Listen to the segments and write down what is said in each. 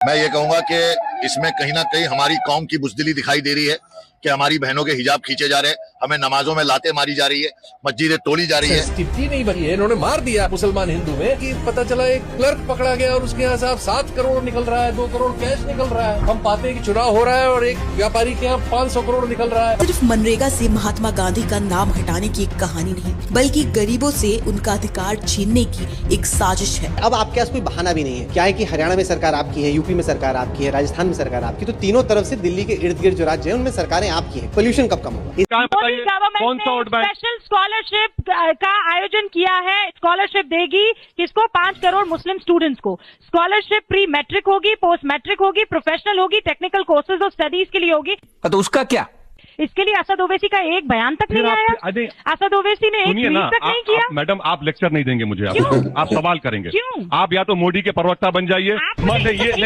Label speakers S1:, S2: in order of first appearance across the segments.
S1: मैं ये कहूंगा कि इसमें कहीं ना कहीं हमारी कौम की बुज़दिली दिखाई दे रही है कि हमारी बहनों के हिजाब खींचे जा रहे हैं, हमें नमाजों में लाते मारी जा रही है, मस्जिदें तोड़ी जा रही है।
S2: स्थिति नहीं बनी है, इन्होंने मार दिया मुसलमान हिंदू में कि पता चला एक क्लर्क पकड़ा गया और उसके यहाँ साहब 7 करोड़ निकल रहा है, 2 करोड़ कैश निकल रहा है। हम पाते हैं कि चुनाव हो रहा है और एक व्यापारी के यहाँ 500 करोड़ निकल रहा है।
S3: सिर्फ मनरेगा से महात्मा गांधी का नाम हटाने की एक कहानी नहीं, बल्कि गरीबों से उनका अधिकार छीनने की एक साजिश है।
S4: अब आपके पास कोई बहाना भी नहीं है। क्या है कि हरियाणा में सरकार आपकी है, यूपी में सरकार आपकी है, राजस्थान में सरकार आपकी, तो तीनों तरफ से दिल्ली के इर्द गिर्द जो राज्य है उनमें सरकारें आपकी है। पोल्यूशन कब कम होगा?
S5: कौन सा वोट बैंक स्पेशल स्कॉलरशिप का आयोजन किया है। स्कॉलरशिप देगी किसको? 5 करोड़ मुस्लिम स्टूडेंट्स को। स्कॉलरशिप प्री मैट्रिक होगी, पोस्ट मैट्रिक होगी, प्रोफेशनल होगी, टेक्निकल कोर्सेज और स्टडीज के लिए होगी।
S6: तो उसका क्या?
S5: इसके लिए असद ओवैसी का एक बयान तक नहीं आया। असद ओवैसी ने एक ट्वीट तक नहीं किया।
S7: मैडम आप लेक्चर नहीं देंगे मुझे, आप सवाल करेंगे।
S5: क्यों?
S7: आप या तो मोदी के प्रवक्ता बन जाइए।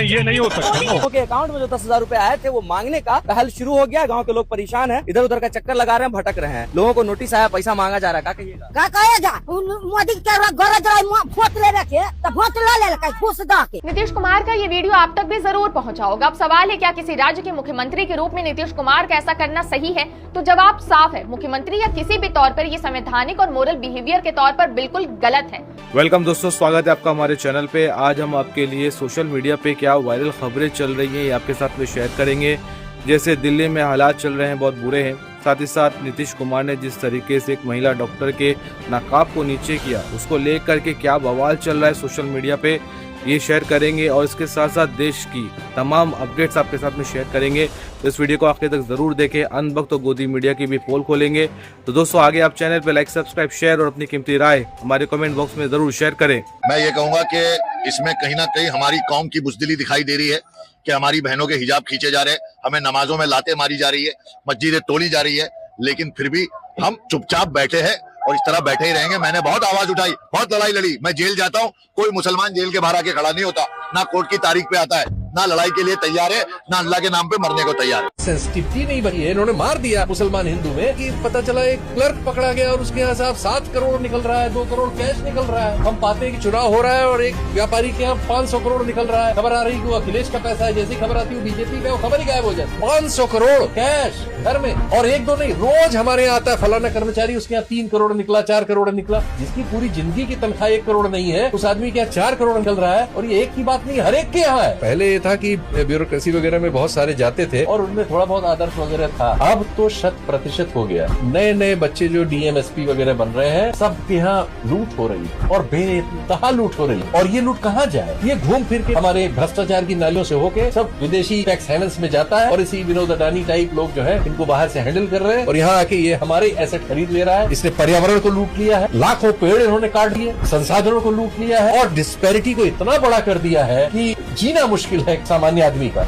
S7: ये नहीं हो सकता।
S6: लोगों के अकाउंट में जो 10,000 रुपए आए थे वो मांगने का पहल शुरू हो गया। गांव के लोग परेशान हैं, इधर उधर का चक्कर लगा रहे हैं, भटक रहे हैं। लोगों को नोटिस आया, पैसा मांगा जा रहा है। क्या कहिएगा?
S8: क्या कहेगा? मोदी के गरज वोट ले रखे तो वोट ले घूस के।
S9: नीतीश कुमार का ये वीडियो आप तक भी जरूर पहुंचा होगा। अब सवाल है, क्या किसी राज्य के मुख्यमंत्री के रूप में नीतीश कुमार का ऐसा करना सही है? तो जवाब साफ है, मुख्यमंत्री या किसी भी तौर पर ये संवैधानिक और मोरल बिहेवियर के तौर पर बिल्कुल गलत है।
S10: वेलकम दोस्तों, स्वागत है आपका हमारे चैनल पे। आज हम आपके लिए सोशल मीडिया पे क्या वायरल खबरें चल रही हैं ये आपके साथ में शेयर करेंगे। जैसे दिल्ली में हालात चल रहे हैं, बहुत बुरे हैं। साथ ही साथ नीतीश कुमार ने जिस तरीके से एक महिला डॉक्टर के नकाब को नीचे किया, उसको लेकर के क्या बवाल चल रहा है सोशल मीडिया पे, ये शेयर करेंगे। और इसके साथ साथ देश की तमाम अपडेट्स आपके साथ में शेयर करेंगे। तो इस वीडियो को आखिर तक जरूर देखें। अनबक तो गोदी मीडिया की भी पोल खोलेंगे। तो दोस्तों आगे आप चैनल पे लाइक, सब्सक्राइब, शेयर और अपनी कीमती राय हमारे कमेंट बॉक्स में जरूर शेयर करें।
S1: मैं ये कहूंगा कि इसमें कहीं ना कहीं हमारी कौम की बुज़दिली दिखाई दे रही है कि हमारी बहनों के हिजाब खींचे जा रहे हैं, हमें नमाजों में लाते मारी जा रही है, मस्जिदें तोड़ी जा रही है, लेकिन फिर भी हम चुपचाप बैठे हैं और इस तरह बैठे ही रहेंगे। मैंने बहुत आवाज उठाई, बहुत लड़ाई लड़ी। मैं जेल जाता हूँ, कोई मुसलमान जेल के बाहर आके खड़ा नहीं होता, ना कोर्ट की तारीख पे आता है, ना लड़ाई के लिए तैयार है, ना अल्लाह के नाम पे मरने को तैयार है।
S2: सेंसिटिविटी नहीं बनी है, इन्होंने मार दिया मुसलमान हिंदू में कि पता चला एक क्लर्क पकड़ा गया और उसके यहाँ साहब 7 करोड़ निकल रहा है, 2 करोड़ कैश निकल रहा है। हम पाते हैं कि चुनाव हो रहा है और एक व्यापारी के यहाँ 500 करोड़ निकल रहा है। खबर आ रही कि वो अखिलेश का पैसा है, जैसी खबर आती है बीजेपी का, वो खबर ही गायब हो जाती है। 500 करोड़ कैश घर में, और एक दो नहीं, रोज हमारे यहाँ आता है फलाना कर्मचारी, उसके यहाँ 3 करोड़ निकला, 4 करोड़ निकला। जिसकी पूरी जिंदगी की तनख्वाह 1 करोड़ नहीं है, उस आदमी के यहाँ 4 करोड़ निकल रहा है। और ये एक की बात नहीं, हर एक के यहाँ है। पहले ये था कि ब्यूरोक्रेसी वगैरह में बहुत सारे जाते थे और उनमें थोड़ा बहुत आदर्श वगैरह था। अब तो 100% हो गया। नए नए बच्चे जो डीएमएसपी वगैरह बन रहे हैं, सबके यहाँ लूट हो रही है और बेतहा लूट हो रही है। और ये लूट कहाँ जाए? ये घूम फिर के हमारे भ्रष्टाचार की नालियों से होके सब विदेशी टैक्स हेवन्स में जाता है। और इसी विनोद अडानी टाइप लोग जो है इनको बाहर से हैंडल कर रहे हैं और यहाँ आके ये हमारे एसेट खरीद ले रहा है। इसने पर्यावरण को लूट लिया है, लाखों पेड़ इन्होंने काट दिए, संसाधनों को लूट लिया है और डिस्पैरिटी को इतना बड़ा कर दिया है कि जीना मुश्किल है एक सामान्य आदमी का।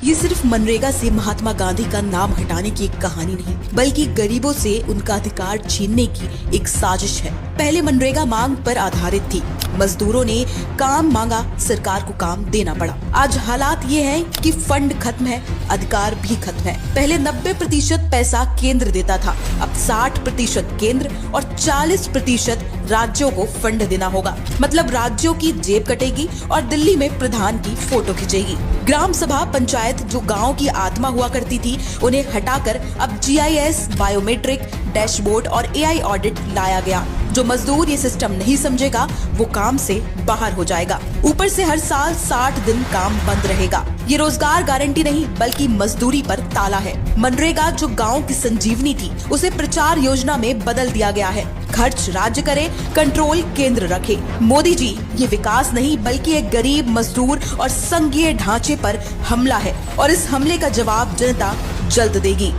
S3: ये सिर्फ मनरेगा से महात्मा गांधी का नाम हटाने की एक कहानी नहीं, बल्कि गरीबों से उनका अधिकार छीनने की एक साजिश है। पहले मनरेगा मांग पर आधारित थी, मजदूरों ने काम मांगा, सरकार को काम देना पड़ा। आज हालात ये हैं कि फंड खत्म है, अधिकार भी खत्म है। पहले 90% पैसा केंद्र देता था, अब 60% केंद्र और 40% राज्यों को फंड देना होगा। मतलब राज्यों की जेब कटेगी और दिल्ली में प्रधान की फोटो खींचेगी। ग्राम सभा पंचायत जो गांव की आत्मा हुआ करती थी, उन्हें हटाकर अब जीआईएस, बायोमेट्रिक, डैशबोर्ड और एआई ऑडिट लाया गया। जो मजदूर ये सिस्टम नहीं समझेगा वो काम से बाहर हो जाएगा। ऊपर से हर साल 60 दिन काम बंद रहेगा। ये रोजगार गारंटी नहीं बल्कि मजदूरी पर ताला है। मनरेगा जो गांव की संजीवनी थी, उसे प्रचार योजना में बदल दिया गया है। खर्च राज्य करे, कंट्रोल केंद्र रखे। मोदी जी, ये विकास नहीं बल्कि एक गरीब, मजदूर और संघीय ढांचे पर हमला है और इस हमले का जवाब जनता जल्द देगी।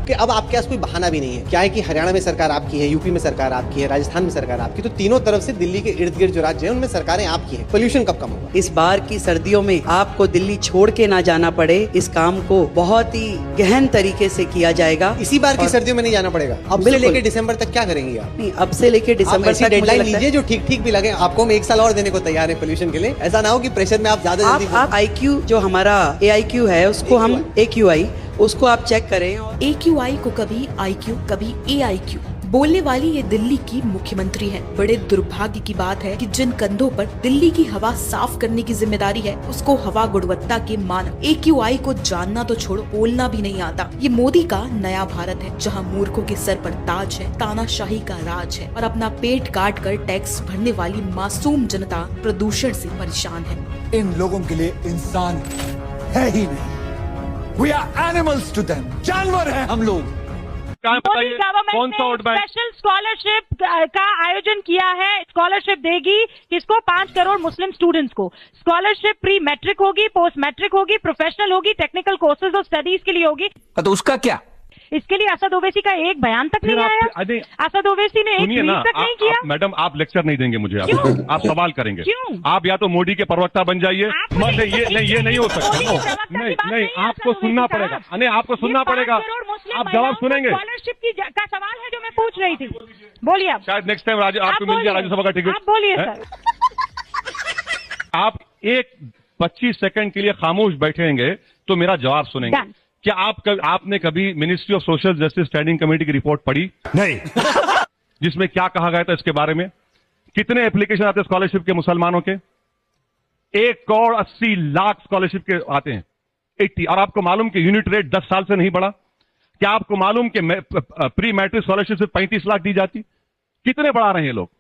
S4: कि अब आपके पास कोई बहाना भी नहीं है। क्या है कि हरियाणा में सरकार आपकी है, यूपी में सरकार आपकी है, राजस्थान में सरकार आपकी, तो तीनों तरफ से दिल्ली के इर्द गिर्द जो राज्य है उनमें सरकारें आपकी है। पोल्यूशन कब कम होगा?
S11: इस बार की सर्दियों में आपको दिल्ली छोड़ के ना जाना पड़े, इस काम को बहुत ही गहन तरीके से किया जाएगा।
S4: इसी बार की सर्दियों में नहीं जाना पड़ेगा। अब से लेके दिसंबर तक क्या करेंगे आप?
S11: नहीं, अब से लेके दिसंबर तक
S4: डेडलाइन लीजिए जो ठीक ठीक भी लगे। आपको हम 1 साल और देने को तैयार है पोल्यूशन के लिए। ऐसा ना हो कि प्रेशर में आप ज्यादा
S11: आप IQ जो हमारा AIQ है उसको हम AQI उसको आप चेक करें।
S3: AQI को कभी IQ, कभी AIQ, बोलने वाली ये दिल्ली की मुख्यमंत्री है। बड़े दुर्भाग्य की बात है कि जिन कंधों पर दिल्ली की हवा साफ करने की जिम्मेदारी है, उसको हवा गुणवत्ता के मानक AQI को जानना तो छोड़ो, बोलना भी नहीं आता। ये मोदी का नया भारत है, जहाँ मूर्खों के सर पर ताज है, तानाशाही का राज है और अपना पेट काट कर टैक्स भरने वाली मासूम जनता प्रदूषण से परेशान है।
S12: इन लोगों के लिए इंसान है ही नहीं। We are animals to them. जानवर हैं हम लोग।
S5: मोदी गवर्नमेंट ने स्पेशल स्कॉलरशिप का आयोजन किया है। स्कॉलरशिप देगी किसको? 5 करोड़ मुस्लिम स्टूडेंट्स को। स्कॉलरशिप प्री मैट्रिक होगी, पोस्ट मैट्रिक होगी, प्रोफेशनल होगी, टेक्निकल कोर्सेज और स्टडीज के लिए होगी।
S6: तो उसका क्या?
S5: इसके लिए असद ओवैसी का एक बयान तक नहीं आया। असद ओवैसी ने एक ट्वीट तक नहीं किया।
S7: मैडम आप लेक्चर नहीं देंगे मुझे, आप सवाल करेंगे।
S5: क्यों?
S7: आप या तो मोदी के प्रवक्ता बन जाइए। ये नहीं हो सकता। नहीं आपको सुनना पड़ेगा। नहीं आपको सुनना पड़ेगा। आप जवाब सुनेंगे।
S5: स्कॉलरशिप का सवाल है जो मैं पूछ रही थी। बोलिए आप।
S7: शायद नेक्स्ट टाइम आपको मिल जाए राज्यसभा का टिकट।
S5: आप बोलिए सर।
S7: आप एक 25 सेकंड के लिए खामोश बैठेंगे तो मेरा जवाब सुनेंगे। क्या आपने कभी ministry of social justice standing committee की रिपोर्ट पढ़ी?
S12: नहीं।
S7: जिसमें क्या कहा गया था इसके बारे में? कितने एप्लीकेशन आते हैं स्कॉलरशिप के मुसलमानों के? 1,80,00,000 स्कॉलरशिप के आते हैं। 80। और आपको मालूम कि यूनिट रेट 10 साल से नहीं बढ़ा? क्या आपको मालूम कि प्री मैट्रिक स्कॉलरशिप से 35 लाख दी जाती? कितने बढ़ा रहे हैं लोग?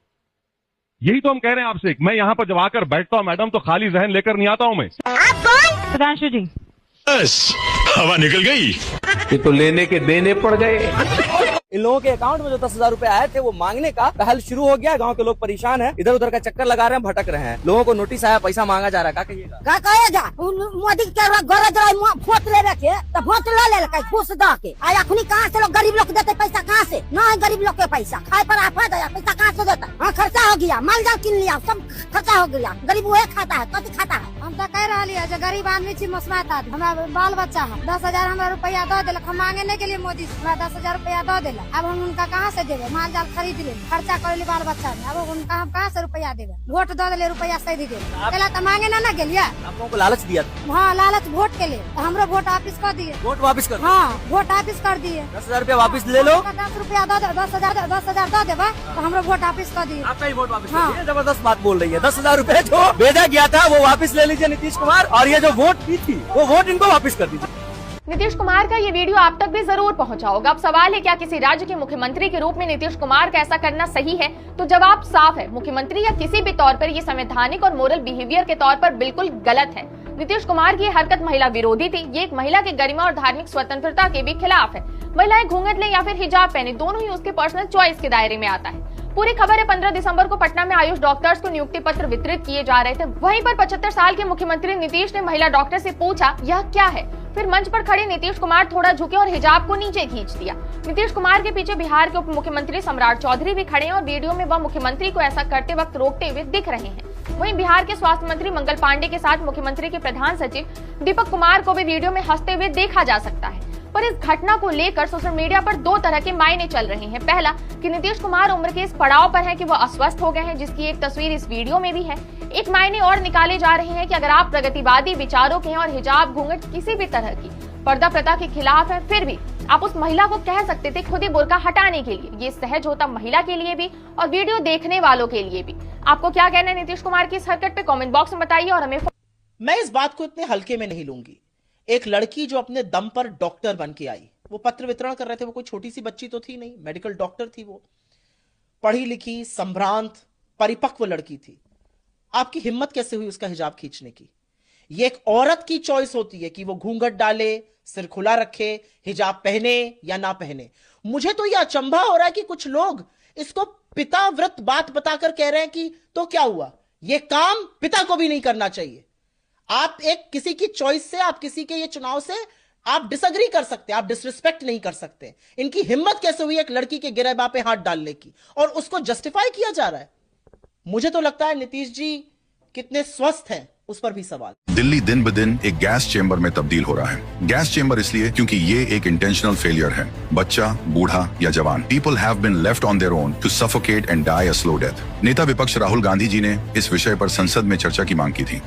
S7: यही तो हम कह रहे हैं आपसे। मैं यहां पर जब आकर बैठता हूं मैडम तो खाली जहन लेकर नहीं आता हूं मैं।
S5: सुधांशु जी,
S1: हवा निकल गई।
S2: ये तो लेने के देने पड़ गए।
S6: इन लोगों के अकाउंट में जो 10,000 रुपए आए थे वो मांगने का पहल शुरू हो गया। गांव के लोग परेशान हैं, इधर उधर का चक्कर लगा रहे हैं, भटक रहे हैं। लोगों को नोटिस आया, पैसा मांगा जा रहा है। क्या कहिएगा?
S8: का कहेगा? मोदी के गरज रहे वोट ले रखे तो वोट ले घूस दा के। आ अखनी कहाँ से लोग गरीब लोग देते पैसा? कहाँ से? ना है गरीब लोग के पैसा। खाए पर आफत है, पैसा कहाँ से देता? हाँ खर्चा हो गया, माल जाल किन लिया, सब खर्चा हो गया। गरीब वो खाता है, कति खाता है? हम तो कह रहा है जो गरीब आदमी छी, मसमात आदमी, हमारा बाल बच्चा है। 10,000 हमारा रुपया दो दिलक, हम मांगने के लिए मोदी 10,000 रुपया दो दिलक। अब हम उनका कहाँ से देवे? माल जाल खरीद ले, खर्चा कर ले बाल बच्चा में। अब उनका हम कहाँ से रुपया देवे? वोट दो दिले, रुपया सही दे पहला तो मांगे ना गेलिया।
S6: आप लोगों को लालच दिया था?
S8: हाँ लालच वोट के लिए। हमरो वोट वापिस कर दिए।
S6: वोट वापिस कर?
S8: हाँ वोट वापिस कर दिए।
S6: 10,000 रुपया वापिस ले लो।
S8: 10 रुपया दो, 10,000 दो देवा तो हमरो वोट वापिस कर दिए।
S6: आपका ही वोट वापिस कर दिए। जबरदस्त बात बोल रही है। 10,000 रुपए जो भेजा गया था वो वापिस ले लीजिए नीतीश कुमार, और ये जो वोट की थी वो वोट इनको वापिस कर दीजिए।
S9: नीतीश कुमार का ये वीडियो आप तक भी जरूर पहुंचा होगा। अब सवाल है, क्या किसी राज्य के मुख्यमंत्री के रूप में नीतीश कुमार का ऐसा करना सही है? तो जवाब साफ है, मुख्यमंत्री या किसी भी तौर पर ये संवैधानिक और मोरल बिहेवियर के तौर पर बिल्कुल गलत है। नीतीश कुमार की हरकत महिला विरोधी थी। ये एक महिला की गरिमा और धार्मिक स्वतंत्रता के भी खिलाफ है। महिलाएं घूंघट लें या फिर हिजाब पहने, दोनों ही उसके पर्सनल चॉइस के दायरे में आता है। पूरी खबर है 15 दिसंबर को पटना में आयुष डॉक्टर्स को नियुक्ति पत्र वितरित किए जा रहे थे। वहीं पर 75 साल के मुख्यमंत्री नीतीश ने महिला डॉक्टर से पूछा यह क्या है। फिर मंच पर खड़े नीतीश कुमार थोड़ा झुके और हिजाब को नीचे खींच दिया। नीतीश कुमार के पीछे बिहार के उप मुख्यमंत्री सम्राट चौधरी भी खड़े हैं और वीडियो में वह मुख्यमंत्री को ऐसा करते वक्त रोकते हुए दिख रहे हैं। वहीं बिहार के स्वास्थ्य मंत्री मंगल पांडे के साथ मुख्यमंत्री के प्रधान सचिव दीपक कुमार को भी वीडियो में हंसते हुए देखा जा सकता है। पर इस घटना को लेकर सोशल मीडिया पर दो तरह के मायने चल रहे हैं। पहला कि नीतीश कुमार उम्र के इस पड़ाव पर हैं कि वो अस्वस्थ हो गए हैं, जिसकी एक तस्वीर इस वीडियो में भी है। एक मायने और निकाले जा रहे हैं कि अगर आप प्रगतिवादी विचारों के हैं और हिजाब घूंघट किसी भी तरह की पर्दा प्रथा के खिलाफ है, फिर भी आप उस महिला को कह सकते थे खुद ही बुर्का हटाने के लिए। ये सहज होता महिला के लिए भी और वीडियो देखने वालों के लिए भी। आपको क्या कहना है नीतीश कुमार की इस हरकत पे? कमेंट बॉक्स में बताइए। और हमें
S13: मैं इस बात को इतने हल्के में नहीं लूंगी। एक लड़की जो अपने दम पर डॉक्टर बन के आई, वो पत्र वितरण कर रहे थे, वो कोई छोटी सी बच्ची तो थी नहीं, मेडिकल डॉक्टर थी। वो पढ़ी लिखी, संभ्रांत, परिपक्व लड़की थी। आपकी हिम्मत कैसे हुई उसका हिजाब खींचने की? ये एक औरत की चॉइस होती है कि वो घूंघट डाले, सिर खुला रखे, हिजाब पहने या ना पहने। मुझे तो यह अचंभा हो रहा है कि कुछ लोग इसको पिता व्रत बात बताकर कह रहे हैं कि तो क्या हुआ, ये काम पिता को भी नहीं करना चाहिए। आप एक किसी की चॉइस से, आप किसी के ये चुनाव से आप डिसएग्री कर सकते हैं, आप डिसरिस्पेक्ट नहीं कर सकते। इनकी हिम्मत कैसे हुई एक लड़की के गिरेबां पे हाथ डालने की, और उसको जस्टिफाई किया जा रहा है। मुझे तो लगता है नीतीश जी कितने स्वस्थ हैं उस पर भी सवाल।
S14: दिल्ली दिन ब दिन एक गैस चेंबर में तब्दील हो रहा है। गैस चेंबर इसलिए क्योंकि ये एक इंटेंशनल फेलियर है। बच्चा, बूढ़ा या जवान, people have been left on their own to suffocate and die a slow death. नेता विपक्ष राहुल गांधी जी ने इस विषय पर संसद में चर्चा की मांग की थी।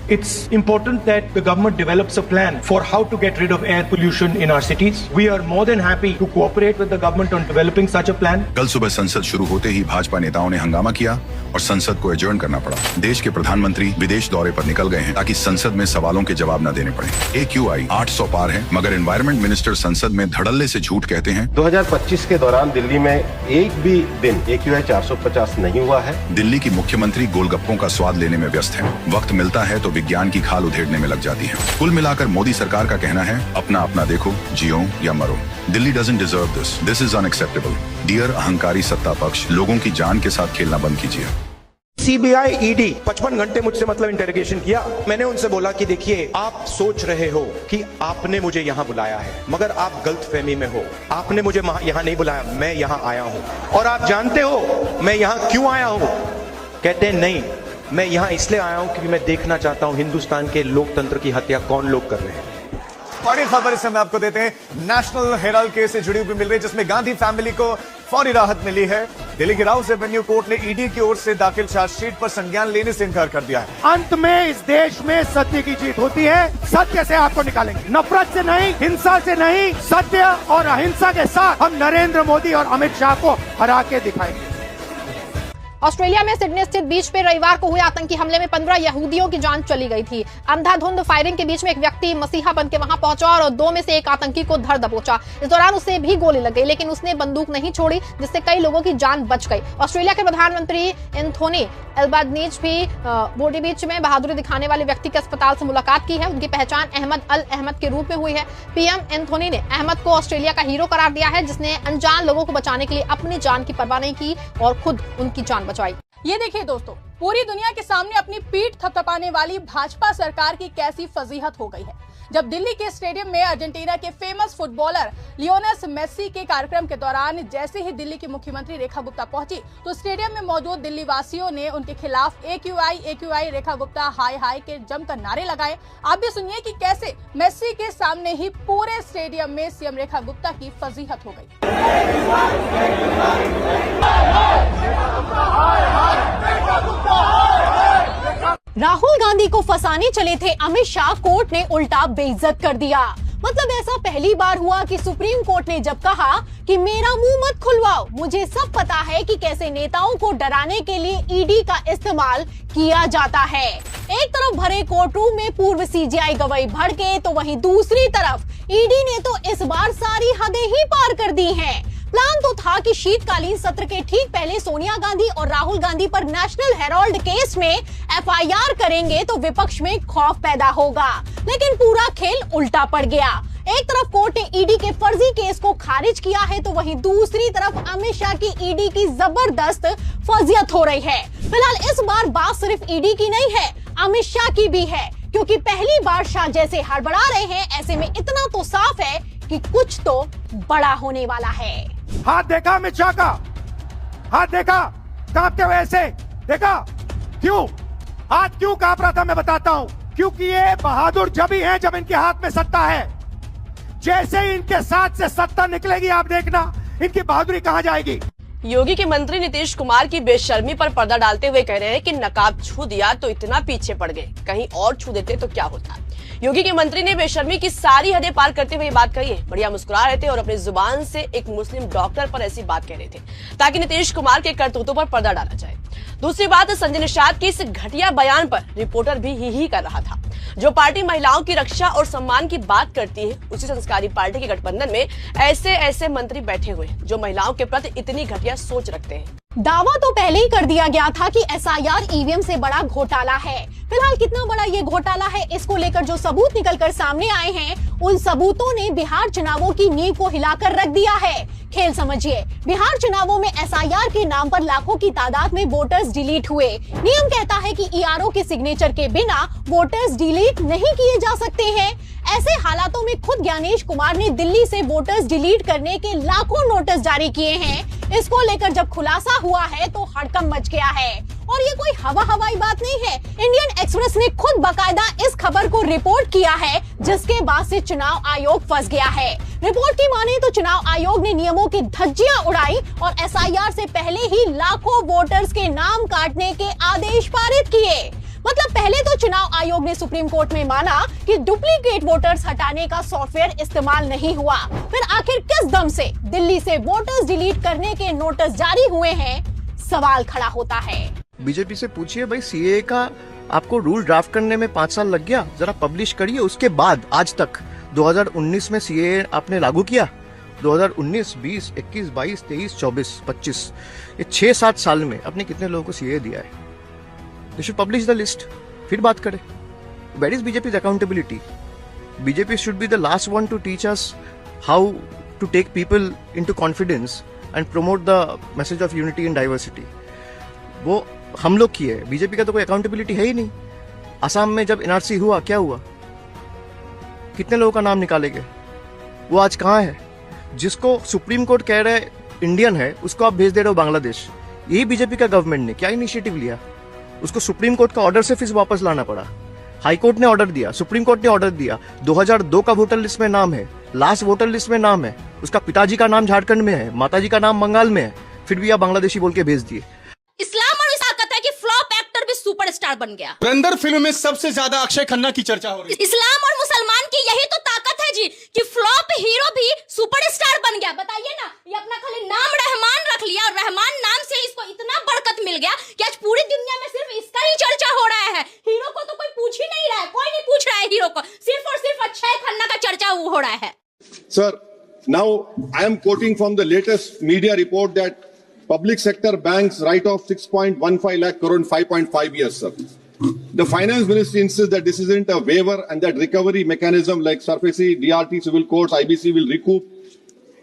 S15: It's important that the government develops a plan for how to get rid of air pollution in our cities. We are more than happy to cooperate with the government on developing such a plan.
S14: कल सुबह संसद शुरू होते ही भाजपा नेताओं ने हंगामा किया और संसद को एडजर्न करना पड़ा। देश के प्रधानमंत्री विदेश दौरे पर निकल गए हैं ताकि संसद में सवालों के जवाब न देने पड़े। AQI 800 पार है, मगर एनवायरमेंट मिनिस्टर संसद में धड़ल्ले से झूठ कहते हैं।
S16: 2025 के दौरान दिल्ली में एक भी दिन AQI 450 नहीं हुआ है।
S14: दिल्ली की मुख्यमंत्री गोलगप्पों का स्वाद लेने में व्यस्त है। वक्त मिलता है तो विज्ञान की खाल उधेड़ने में लग जाती है। कुल मिलाकर मोदी सरकार का कहना है, अपना अपना देखो, जियो या मरो। Delhi doesn't deserve this. This is unacceptable. Dear अहंकारी सत्ता पक्ष, लोगों की जान के साथ खेलना बंद कीजिए।
S15: CBI ED 55 घंटे मुझसे इंटरोगेशन किया। मैंने उनसे बोला कि देखिए, आप सोच रहे हो कि आपने मुझे यहाँ बुलाया है, मगर आप गलतफहमी में हो। आपने मुझे यहाँ नहीं बुलाया, मैं यहाँ आया हूँ। और आप जानते हो मैं यहाँ क्यों आया हूँ? कहते हैं नहीं, मैं यहाँ इसलिए आया हूँ क्योंकि मैं देखना चाहता हूँ हिंदुस्तान के लोकतंत्र की हत्या कौन लोग कर रहे हैं।
S17: बड़ी खबर इस समय आपको देते हैं, नेशनल हेराल्ड केस से जुड़ी हुई मिल रही है, जिसमें गांधी फैमिली को फौरी राहत मिली है। दिल्ली की राउस एवेन्यू कोर्ट ने ईडी की ओर से दाखिल चार्जशीट पर संज्ञान लेने से इनकार कर दिया है।
S15: अंत में इस देश में सत्य की जीत होती है। सत्य से आपको निकालेंगे, नफरत से नहीं, हिंसा से नहीं, सत्य और अहिंसा के साथ हम नरेंद्र मोदी और अमित शाह को हरा के दिखाएंगे।
S9: ऑस्ट्रेलिया में सिडनी स्थित बीच पे रविवार को हुए आतंकी हमले में 15 यहूदियों की जान चली गई थी। अंधाधुंध फायरिंग के बीच में एक व्यक्ति मसीहा बन के वहां पहुंचा और 2 में से एक आतंकी को धर दबोचा। इस दौरान उसे भी गोली लग गई, लेकिन उसने बंदूक नहीं छोड़ी, जिससे कई लोगों की जान बच गई। ऑस्ट्रेलिया के प्रधानमंत्री एंथोनी एल्बानीज भी बोडी बीच में बहादुरी दिखाने वाले व्यक्ति के अस्पताल से मुलाकात की है। उनकी पहचान अहमद अल अहमद के रूप में हुई है। पीएम एंथोनी ने अहमद को ऑस्ट्रेलिया का हीरो करार दिया है, जिसने अनजान लोगों को बचाने के लिए अपनी जान की परवाह नहीं की और खुद उनकी जान बचाई।
S18: ये देखिए दोस्तों, पूरी दुनिया के सामने अपनी पीठ थपथपाने वाली भाजपा सरकार की कैसी फजीहत हो गई है। जब दिल्ली के स्टेडियम में अर्जेंटीना के फेमस फुटबॉलर लियोनेल मेसी के कार्यक्रम के दौरान जैसे ही दिल्ली की मुख्यमंत्री रेखा गुप्ता पहुंची, तो स्टेडियम में मौजूद दिल्ली वासियों ने उनके खिलाफ AQI रेखा गुप्ता हाय हाय के जमकर नारे लगाए। आप भी सुनिए कि कैसे मेसी के सामने ही पूरे स्टेडियम में सीएम रेखा गुप्ता की फजीहत हो गई।
S9: राहुल गांधी को फंसाने चले थे अमित शाह, कोर्ट ने उल्टा बेइज्जत कर दिया। मतलब ऐसा पहली बार हुआ कि सुप्रीम कोर्ट ने जब कहा कि मेरा मुंह मत खुलवाओ, मुझे सब पता है कि कैसे नेताओं को डराने के लिए ईडी का इस्तेमाल किया जाता है। एक तरफ भरे कोर्ट रूम में पूर्व CGI गवाही भड़के, तो वहीं दूसरी तरफ ईडी ने तो इस बार सारी हदें ही पार कर दी हैं। प्लान तो था कि शीतकालीन सत्र के ठीक पहले सोनिया गांधी और राहुल गांधी पर नेशनल हेराल्ड केस में FIR करेंगे तो विपक्ष में खौफ पैदा होगा, लेकिन पूरा खेल उल्टा पड़ गया। एक तरफ कोर्ट ने ईडी के फर्जी केस को खारिज किया है, तो वहीं दूसरी तरफ अमित शाह की ईडी की जबरदस्त फजीयत हो रही है। फिलहाल इस बार बात सिर्फ ईडी की नहीं है, अमित शाह की भी है, क्योंकि पहली बार शाह जैसे हड़बड़ा रहे हैं, ऐसे में इतना तो साफ है कि कुछ तो बड़ा होने वाला है।
S15: हाथ देखा अमित शाह का, हाथ देखा कांपते हुए ऐसे देखा। क्यों हाथ क्यों कांप रहा था मैं बताता हूं। क्योंकि ये बहादुर जब ही हैं जब इनके हाथ में सत्ता है। जैसे ही इनके साथ से सत्ता निकलेगी, आप देखना इनकी बहादुरी कहां जाएगी।
S19: योगी के मंत्री नीतीश कुमार की बेशर्मी पर पर्दा डालते हुए कह रहे हैं कि नकाब छू दिया तो इतना पीछे पड़ गए, कहीं और छू देते तो क्या होता। योगी के मंत्री ने बेशर्मी की सारी हदें पार करते हुए ये बात कही है। बढ़िया मुस्कुरा रहे थे और अपनी जुबान से एक मुस्लिम डॉक्टर पर ऐसी बात कह रहे थे ताकि नीतीश कुमार के करतूतों पर पर्दा डाला जाए। दूसरी बात, संजय निषाद के इस घटिया बयान पर रिपोर्टर भी ही कर रहा था। जो पार्टी महिलाओं की रक्षा और सम्मान की बात करती है, उसी संस्कारी पार्टी के गठबंधन में ऐसे मंत्री बैठे हुए हैं जो महिलाओं के प्रति इतनी घटिया सोच रखते हैं।
S9: दावा तो पहले ही कर दिया गया था कि SIR EVM से बड़ा घोटाला है। फिलहाल कितना बड़ा ये घोटाला है, इसको लेकर जो सबूत निकलकर सामने आए हैं, उन सबूतों ने बिहार चुनावों की नींव को हिलाकर रख दिया है। खेल समझिए, बिहार चुनावों में SIR के नाम पर लाखों की तादाद में वोटर्स डिलीट हुए। नियम कहता है कि ERO के सिग्नेचर के बिना वोटर्स डिलीट नहीं किए जा सकते हैं। ऐसे हालातों में खुद ज्ञानेश कुमार ने दिल्ली से वोटर्स डिलीट करने के लाखों नोटिस जारी किए हैं। इसको लेकर जब खुलासा हुआ है तो हड़कंप मच गया है। और ये कोई हवाई बात नहीं है। इंडियन एक्सप्रेस ने खुद बाकायदा इस खबर को रिपोर्ट किया है, जिसके बाद से चुनाव आयोग फंस गया है। रिपोर्ट की माने तो चुनाव आयोग ने नियमों की धज्जियां उड़ाई और SIR से पहले ही लाखों वोटर्स के नाम काटने के आदेश पारित किए।
S18: मतलब पहले तो चुनाव आयोग ने सुप्रीम कोर्ट में माना कि डुप्लीकेट वोटर्स हटाने का सॉफ्टवेयर इस्तेमाल नहीं हुआ, फिर आखिर किस दम से दिल्ली से वोटर्स डिलीट करने के नोटिस जारी हुए हैं, सवाल खड़ा होता है।
S20: बीजेपी से पूछिए भाई, सीए का आपको रूल ड्राफ्ट करने में 5 साल लग गया, जरा पब्लिश करिए। उसके बाद आज तक 2019 में सीए आपने लागू किया, 2019, 20, 21, 22, 23, 24, 25, ये 6-7 साल में आपने कितने लोगों को सीए दिया है? They should publish the list, फिर बात करें। Where is BJP's accountability? BJP should be the last one to teach us how to take people into confidence and promote the message of unity and diversity. वो हम लोग की है, BJP का तो कोई अकाउंटेबिलिटी है ही नहीं। असम में जब एनआरसी हुआ, क्या हुआ? कितने लोगों का नाम निकाले गए? वो आज कहाँ है? जिसको सुप्रीम कोर्ट कह रहा है इंडियन है, उसको आप भेज दे रहे हो बांग्लादेश। यही बीजेपी का गवर्नमेंट ने क्या इनिशिएटिव लिया? उसको सुप्रीम कोर्ट का ऑर्डर से फिर वापस लाना पड़ा। हाई कोर्ट ने ऑर्डर दिया, सुप्रीम कोर्ट ने ऑर्डर दिया, 2002 का वोटर लिस्ट में नाम है, लास्ट वोटर लिस्ट में नाम है, उसका पिताजी का नाम झारखंड में है, माताजी का नाम बंगाल में है, फिर भी आप बांग्लादेशी बोल के भेज दिए।
S21: इस्लाम और इस ताकत है कि फ्लॉप एक्टर भी सुपरस्टार बन गया।
S22: धुरंधर फिल्म में सबसे ज्यादा अक्षय खन्ना की चर्चा हो रही है।
S21: इस्लाम और मुसलमान की यही तो ताकत है जी, कि फ्लॉप हीरो भी सुपरस्टार बन गया। बताइए ना, ये अपना खाली नाम रहमान रख लिया और रहमान नाम से इसको इतना बरकत मिल गया कि आज पूरी दुनिया में सिर्फ इसका ही चर्चा हो रहा है। हीरो को तो कोई पूछ ही नहीं रहा है, कोई नहीं पूछ रहा है हीरो को, सिर्फ और सिर्फ अक्षय खन्ना का चर्चा हो रहा है।
S23: Sir, now I am quoting from the latest media report that public sector banks write off 6.15 lakh crore in 5.5 years, sir. The finance ministry insists that this isn't a waiver and that recovery mechanism like SARFAESI, DRT, civil courts, IBC will recoup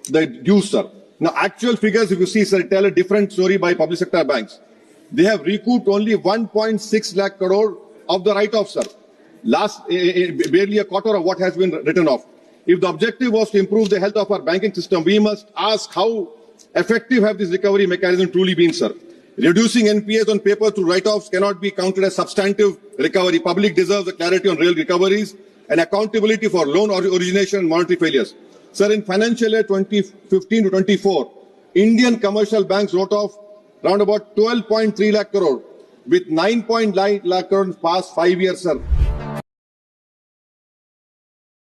S23: the dues, sir. Now, actual figures, if you see, sir, tell a different story by public sector banks. They have recouped only 1.6 lakh crore of the write-off, sir. Barely a quarter of what has been written off. If the objective was to improve the health of our banking system, we must ask how effective have this recovery mechanism truly been, sir. Reducing NPAs on paper through write-offs cannot be counted as substantive recovery. Public deserves a clarity on real recoveries and accountability for loan origination and monetary failures. Sir, in financial year 2015 to 24, Indian commercial banks wrote off round about 12.3 lakh crore with 9.9 lakh crore in past 5 years, sir.